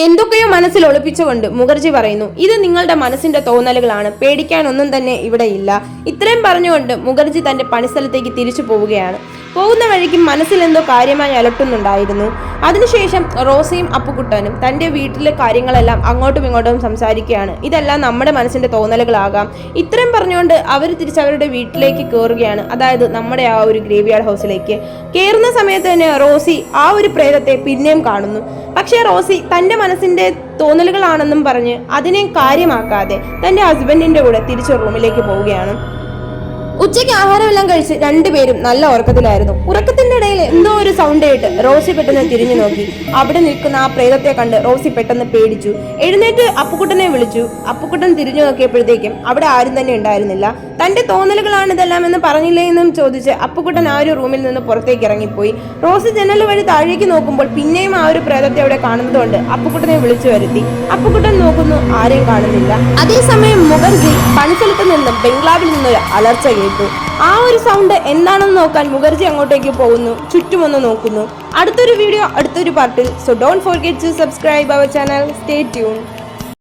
എന്തൊക്കെയോ മനസ്സിൽ ഒളിപ്പിച്ചുകൊണ്ട് മുഖർജി പറയുന്നു, ഇത് നിങ്ങളുടെ മനസ്സിന്റെ തോന്നലുകളാണ്, പേടിക്കാനൊന്നും തന്നെ ഇവിടെ ഇല്ല. ഇത്രയും പറഞ്ഞുകൊണ്ട് മുഖർജി തന്റെ പണിസ്ഥലത്തേക്ക് തിരിച്ചു പോവുകയാണ്. പോകുന്ന വഴിക്ക് മനസ്സിൽ എന്തോ കാര്യമായി അലട്ടുന്നുണ്ടായിരുന്നു. അതിനുശേഷം റോസയും അപ്പുക്കുട്ടനും തന്റെ വീട്ടിലെ കാര്യങ്ങളെല്ലാം അങ്ങോട്ടും ഇങ്ങോട്ടും സംസാരിക്കുകയാണ്. ഇതെല്ലാം നമ്മുടെ മനസ്സിന്റെ തോന്നലുകളാകാം. ഇത്രയും പറഞ്ഞുകൊണ്ട് അവർ തിരിച്ച് അവരുടെ വീട്ടിലേക്ക് കയറുകയാണ്. അതായത് നമ്മുടെ ആ ഒരു ഗ്രേവ്യാർഡ് ഹൗസിലേക്ക് കയറുന്ന സമയത്ത് തന്നെ റോസി ആ ഒരു പ്രേതത്തെ പിന്നെയും കാണുന്നു. പക്ഷേ റോസി തന്റെ മനസ്സിന്റെ തോന്നലുകളാണെന്നും പറഞ്ഞ് അതിനെ കാര്യമാക്കാതെ തന്റെ ഹസ്ബൻഡിന്റെ കൂടെ തിരിച്ച് റൂമിലേക്ക് പോവുകയാണ്. ഉച്ചയ്ക്ക് ആഹാരമെല്ലാം കഴിച്ച് രണ്ടുപേരും നല്ല ഉറക്കത്തിലായിരുന്നു. ഉറക്കത്തിന്റെ ഇടയിൽ എന്തോ ഒരു സൗണ്ട് കേട്ട് റോസി പെട്ടെന്ന് തിരിഞ്ഞു നോക്കി. അവിടെ നിൽക്കുന്ന ആ പ്രേതത്തെ കണ്ട് റോസി പെട്ടെന്ന് പേടിച്ചു. എഴുന്നേറ്റ് അപ്പുക്കുട്ടനെ വിളിച്ചു. അപ്പുക്കുട്ടൻ തിരിഞ്ഞു നോക്കിയപ്പോഴത്തേക്കും അവിടെ ആരും തന്നെ ഉണ്ടായിരുന്നില്ല. തന്റെ തോന്നലുകളാണ് ഇതെല്ലാം എന്ന് പറഞ്ഞില്ലേ എന്നും ചോദിച്ച് അപ്പുക്കുട്ടൻ ആ ഒരു റൂമിൽ നിന്ന് പുറത്തേക്ക് ഇറങ്ങിപ്പോയി. റോസി ജനൽ വഴി താഴേക്ക് നോക്കുമ്പോൾ പിന്നെയും ആ ഒരു പ്രേതത്തെ അവിടെ കാണുന്നതുകൊണ്ട് അപ്പുക്കുട്ടനെ വിളിച്ചു വരുത്തി. അപ്പുക്കുട്ടൻ നോക്കുന്നു, ആരെയും കാണുന്നില്ല. അതേസമയം മുഖർജി പണിസ്ഥലത്ത് നിന്നും ബംഗ്ലാവിൽ നിന്നൊരു അലർച്ച കേട്ടു. ആ ഒരു സൗണ്ട് എന്താണെന്ന് നോക്കാൻ മുഖർജി അങ്ങോട്ടേക്ക് പോകുന്നു. ചുറ്റുമൊന്ന് നോക്കുന്നു. അടുത്തൊരു വീഡിയോ അടുത്തൊരു പാർട്ടിൽ. So don't forget to subscribe our channel. Stay tune.